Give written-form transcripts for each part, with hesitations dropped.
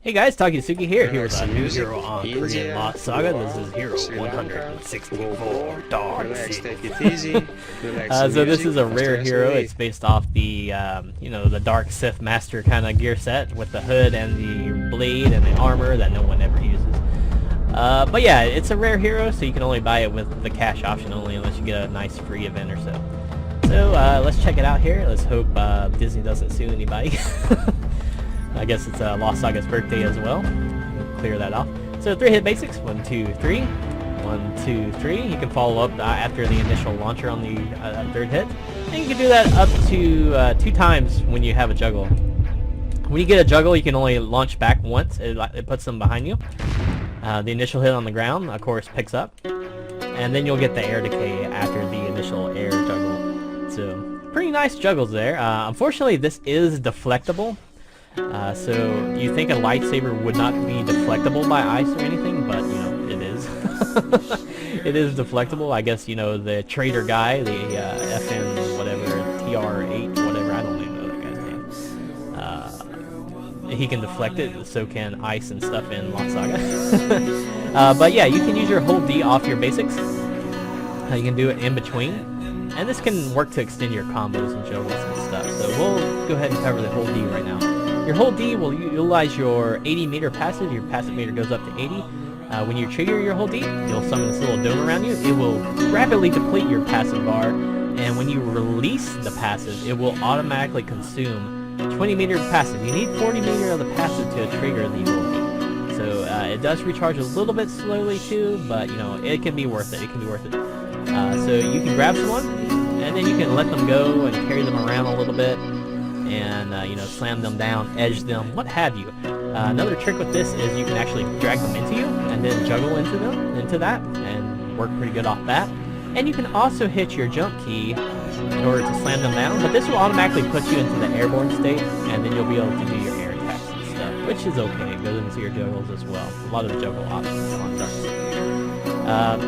Hey guys, Takisuki here. Here's a new hero on Korean Lost Saga. This is hero 164, Dark Sith. So this is a rare hero. It's based off the, the Dark Sith Master kind of gear set with the hood and the blade and the armor that no one ever uses. But yeah, it's a rare hero, so you can only buy it with the cash option only unless you get a nice free event or so. So let's check it out here. Let's hope Disney doesn't sue anybody. I guess it's Lost Saga's birthday as well. We'll clear that off. So 3-hit basics, 1, 2, 3. 1, 2, 3. You can follow up after the initial launcher on the 3rd hit. And you can do that up to 2 times when you have a juggle. When you get a juggle, you can only launch back once. It puts them behind you. The initial hit on the ground, of course, picks up. And then you'll get the air decay after the initial air juggle. So, pretty nice juggles there. Unfortunately, this is deflectable. So you think a lightsaber would not be deflectable by ice or anything, but it is. It is deflectable. I guess the trader guy, the FN whatever TR8 whatever, I don't even know that guy's name. He can deflect it, so can ice and stuff in Lost Saga. But yeah, you can use your hold D off your basics. You can do it in between, and this can work to extend your combos and juggles and stuff. So we'll go ahead and cover the hold D right now. Your hold D will utilize your 80 meter passive. Your passive meter goes up to 80. When you trigger your hold D, you'll summon this little dome around you. It will rapidly deplete your passive bar, and when you release the passive, it will automatically consume 20 meter of passive. You need 40 meter of the passive to trigger the hold D. So it does recharge a little bit slowly too, but it can be worth it. It can be worth it. So you can grab someone, and then you can let them go and carry them around a little bit. And slam them down, edge them, what have you. Another trick with this is you can actually drag them into you and then juggle into that and work pretty good off that. And you can also hit your jump key in order to slam them down, but this will automatically put you into the airborne state, and then you'll be able to do your air attacks and stuff, which is okay. It goes into your juggles as well. A lot of juggle options on Dark Sith.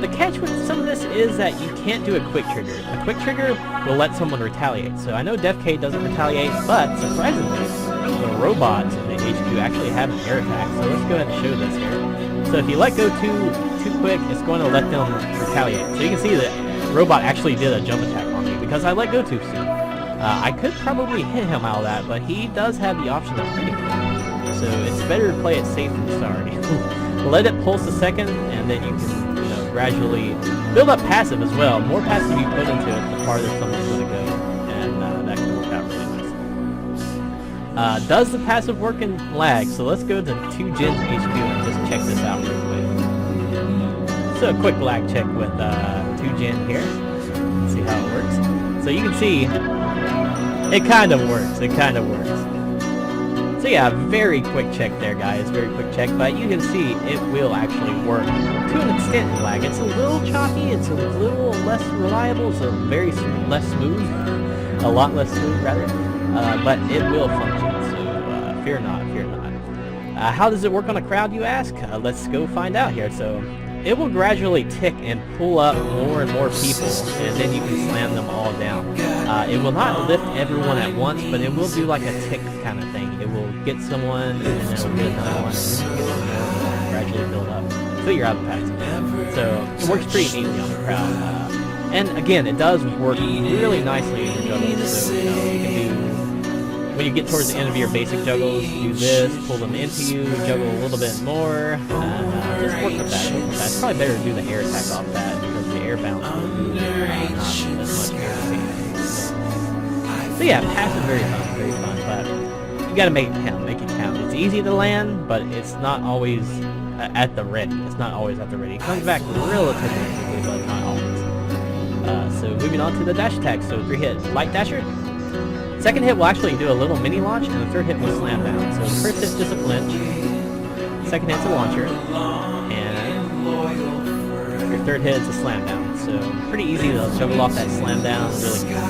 The catch with some of this is that you can't do a quick trigger. A quick trigger will let someone retaliate. So I know Def K doesn't retaliate, but surprisingly, the robots in the HQ actually have an air attack. So let's go ahead and show this here. So if you let go too quick, it's going to let them retaliate. So you can see that robot actually did a jump attack on me because I let go too soon. I could probably hit him out of that, but he does have the option of hitting me. So it's better to play it safe than sorry. Let it pulse a second, and then you can gradually build up passive as well. The more passive you put into it, the farther someone's going to go, and that can work out really nice. Does the passive work in lag? So let's go to 2 Gens HQ and just check this out real quick. So a quick lag check with 2 Gen here. Let's see how it works. So you can see it kind of works. It kind of works. So yeah, very quick check there, guys. Very quick check, but you can see it will actually work to an extent in lag. It's a little choppy. It's a little less reliable. It's a very less smooth, a lot less smooth rather. But it will function. So fear not, fear not. How does it work on a crowd, you ask? Let's go find out here. So it will gradually tick and pull up more and more people, and then you can slam them all down. It will not lift everyone at once, but it will do like a tick kind of thing. It will get someone, and then it will get another one, and then get someone, and gradually build up until you're out of passive. So it works pretty neatly on the crowd. And again, it does work really nicely in your juggles. So you can do, when you get towards the end of your basic juggles, do this, pull them into you, juggle a little bit more, just work with that. It's probably better to do the air attack off that, because the air bounce will do not as much air damage. So yeah, passive very fun, but you gotta make it count, It's easy to land, but it's not always at the ready. It's not always at the ready. It comes back relatively quickly, but not always. So moving on to the dash attack. So 3-hit light dasher. Second hit will actually do a little mini launch, and the 3rd hit will slam down. So the first hit's just a flinch, second hit's a launcher, and your 3rd hit is a slam down. So pretty easy to juggle off that slam down really good.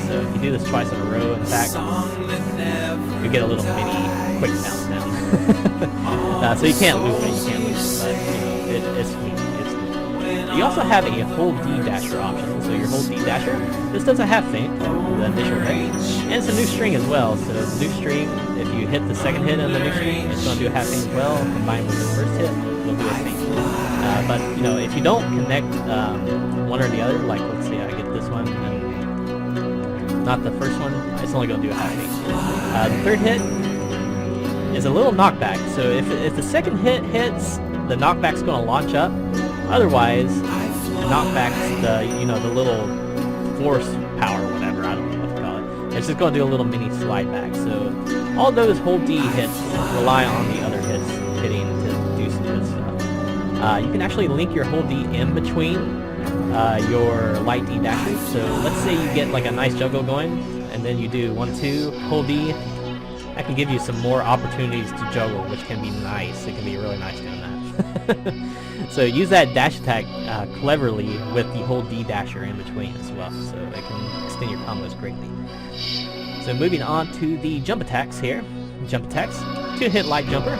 So if you do this twice in a row, in fact, you get a little mini quick bounce down. So you can't loop it, but it's sweet. You also have a hold D dasher option. So your hold D dasher, this doesn't have feint, the initial hit, and it's a new string as well. So the new string, if you hit the second hit on the new string, it's going to do a half feint as well. Combined with the first hit, it'll do a feint. But you know, if you don't connect one or the other, like let's say I get this one and not the first one, it's only going to do a half feint. The third hit is a little knockback. So if the second hit hits, the knockback's going to launch up. Otherwise, the knockback's the the little force power, whatever, I don't know what to call it. It's just going to do a little mini slide back. So all those hold D hits rely on the other hits hitting to do some good stuff. You can actually link your hold D in between your light D dashes. So let's say you get like a nice juggle going, and then you do 1, 2, hold D. That can give you some more opportunities to juggle, which can be nice. It can be really nice doing that. So use that dash attack cleverly with the hold D dasher in between as well, so it can extend your combos greatly. So moving on to the jump attacks here. Jump attacks. 2-hit light jumper.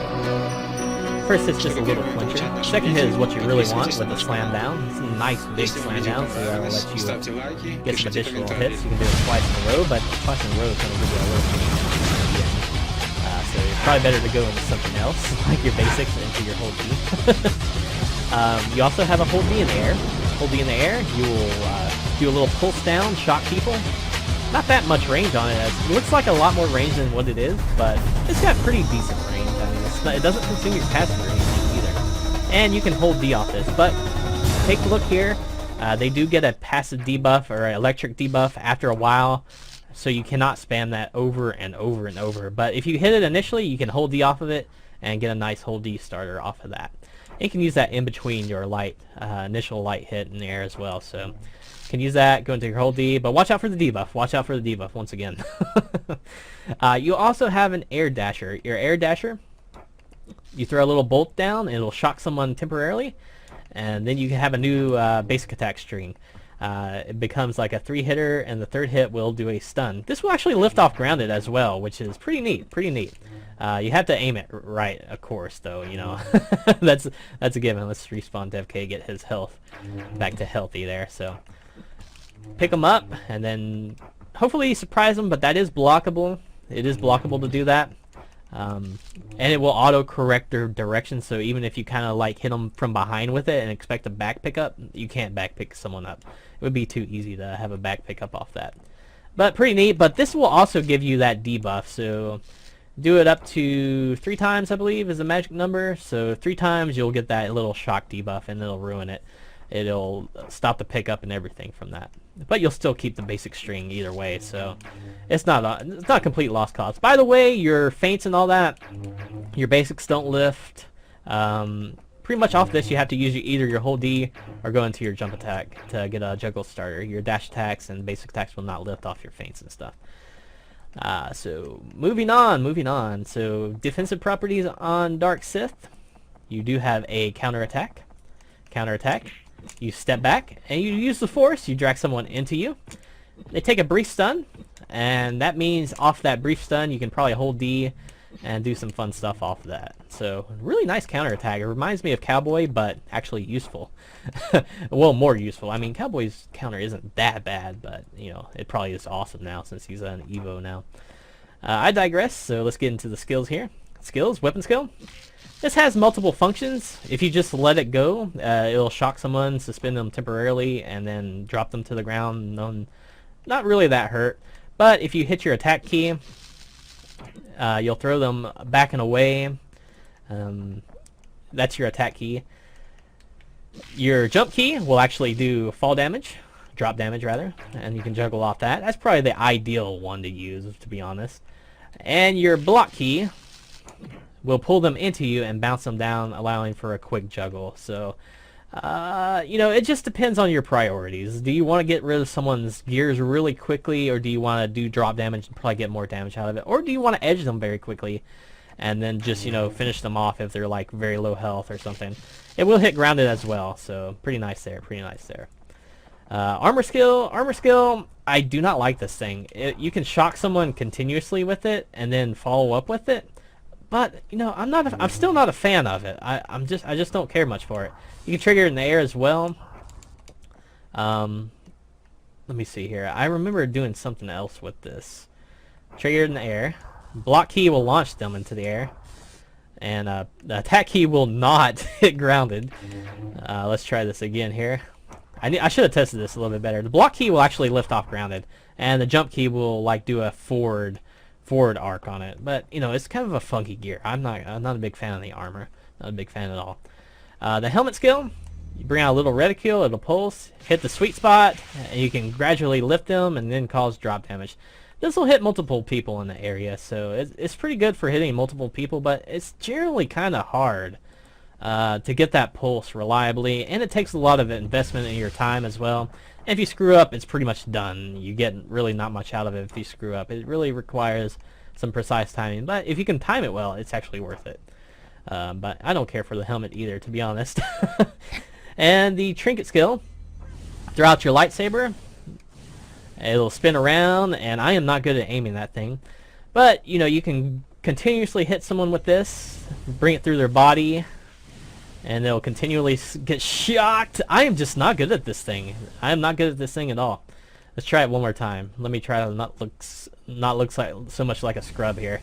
First hit's just a little clincher. Second hit is what you really want with the slam down. It's a nice big slam down, so that'll let you get some additional hits. You can do it twice in a row, but twice in a row is going to give you a little mini so it's probably better to go into something else, like your basics, into your hold D. You also have a hold D in the air. Hold D in the air, you will do a little pulse down, shock people. Not that much range on it. It looks like a lot more range than what it is, but it's got pretty decent range. I mean, it doesn't consume your passive or anything either. And you can hold D off this, but take a look here. They do get a passive debuff or an electric debuff after a while. So you cannot spam that over and over and over. But if you hit it initially, you can hold D off of it and get a nice hold D starter off of that. And you can use that in between your light initial light hit in the air as well. So you can use that, go into your hold D, but watch out for the debuff. Watch out for the debuff once again. You also have an air dasher. Your air dasher, you throw a little bolt down and it'll shock someone temporarily. And then you can have a new basic attack string. It becomes like a 3-hitter, and the third hit will do a stun. This will actually lift off grounded as well, which is pretty neat. Pretty neat. You have to aim it right, of course, though. You know, that's a given. Let's respawn DevK, get his health back to healthy there. So pick him up, and then hopefully surprise him. But that is blockable. It is blockable to do that. And it will auto-correct their direction, so even if you kind of like hit them from behind with it and expect a back pickup, you can't back pick someone up. It would be too easy to have a back pickup off that. But pretty neat, but this will also give you that debuff, so do it up to 3 times, I believe, is the magic number. So 3 times you'll get that little shock debuff, and it'll ruin it. It'll stop the pickup and everything from that. But you'll still keep the basic string either way, so it's not a complete lost cause. By the way, your feints and all that, your basics don't lift. Pretty much off this, you have to use either your hold D or go into your jump attack to get a juggle starter. Your dash attacks and basic attacks will not lift off your feints and stuff. So moving on. So defensive properties on Dark Sith. You do have a counterattack. You step back and you use the force. You drag someone into you. They take a brief stun, and that means off that brief stun you can probably hold D and do some fun stuff off of that. So really nice counterattack. It reminds me of Cowboy, but actually useful. Well, more useful. I mean, Cowboy's counter isn't that bad, but you know, it probably is awesome now since he's an Evo now. I digress, so let's get into the skills here. Skills, weapon skill. This has multiple functions. If you just let it go, it'll shock someone, suspend them temporarily, and then drop them to the ground. Not really that hurt. But if you hit your attack key, you'll throw them back and away. That's your attack key. Your jump key will actually do fall damage, drop damage rather, and you can juggle off that. That's probably the ideal one to use, to be honest. And your block key will pull them into you and bounce them down, allowing for a quick juggle. So, you know, it just depends on your priorities. Do you want to get rid of someone's gears really quickly, or do you want to do drop damage and probably get more damage out of it? Or do you want to edge them very quickly and then just, you know, finish them off if they're like very low health or something? It will hit grounded as well, so pretty nice there, Armor skill, I do not like this thing. You can shock someone continuously with it and then follow up with it. But you know, I'm still not a fan of it. I just don't care much for it. You can trigger it in the air as well. Let me see here. I remember doing something else with this. Triggered in the air. Block key will launch them into the air. And the attack key will not hit grounded. Let's try this again here. I should have tested this a little bit better. The block key will actually lift off grounded. And the jump key will like do a forward arc on it. But, you know, it's kind of a funky gear. I'm not a big fan of the armor. Not a big fan at all. The helmet skill. You bring out a little reticule, it'll pulse, hit the sweet spot, and you can gradually lift them and then cause drop damage. This will hit multiple people in the area, so it's pretty good for hitting multiple people, but it's generally kind of hard to get that pulse reliably, and it takes a lot of investment in your time as well. And if you screw up, it's pretty much done. You get really not much out of it if you screw up. It really requires some precise timing, but if you can time it well, it's actually worth it. But I don't care for the helmet either, to be honest. And the trinket skill, throw out your lightsaber, it'll spin around, and I am not good at aiming that thing, but you know, you can continuously hit someone with this, bring it through their body, and they'll continually get shocked. I am just not good at this thing. I am not good at this thing at all. Let's try it one more time. Let me try to not looks like so much like a scrub here.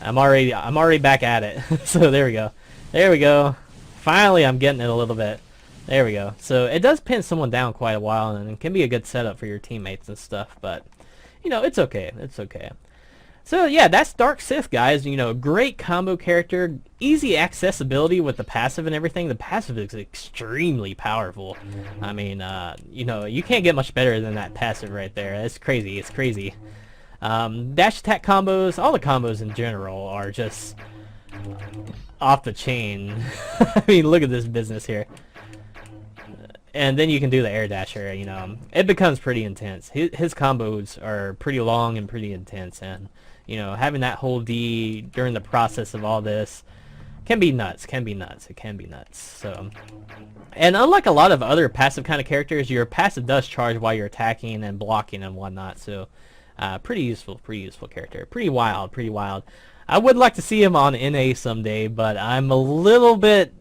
I'm already back at it. So there we go. There we go. Finally, I'm getting it a little bit. There we go. So it does pin someone down quite a while, and it can be a good setup for your teammates and stuff, but, you know, it's okay. It's okay. So, yeah, that's Dark Sith, guys. You know, great combo character, easy accessibility with the passive and everything. The passive is extremely powerful. I mean, you know, you can't get much better than that passive right there. It's crazy. It's crazy. Dash attack combos, all the combos in general are just off the chain. I mean, look at this business here. And then you can do the air dasher, you know. It becomes pretty intense. His combos are pretty long and pretty intense, and, you know, having that whole D during the process of all this can be nuts, It can be nuts. So, and unlike a lot of other passive kind of characters, your passive does charge while you're attacking and blocking and whatnot. So, pretty useful character. Pretty wild. I would like to see him on NA someday, but I'm a little bit...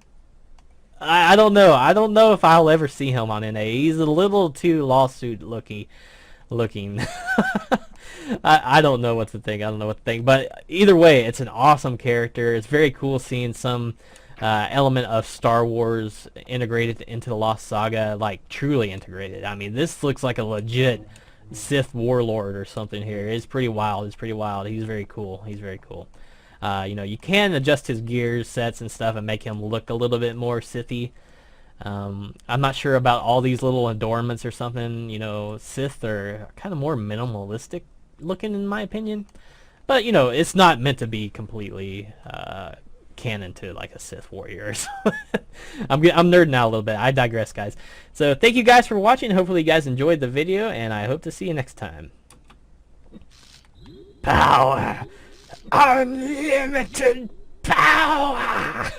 I don't know. I don't know if I'll ever see him on NA. He's a little too lawsuit looking. I don't know what to think. But either way, it's an awesome character. It's very cool seeing some element of Star Wars integrated into the Lost Saga, like truly integrated. I mean, this looks like a legit Sith warlord or something here. It's pretty wild. He's very cool. You know, you can adjust his gear sets and stuff and make him look a little bit more Sithy. I'm not sure about all these little adornments or something. You know, Sith are kind of more minimalistic looking in my opinion. But, you know, it's not meant to be completely canon to like a Sith warrior. I'm nerding out a little bit. I digress, guys. So thank you guys for watching. Hopefully you guys enjoyed the video, and I hope to see you next time. Power! Unlimited power!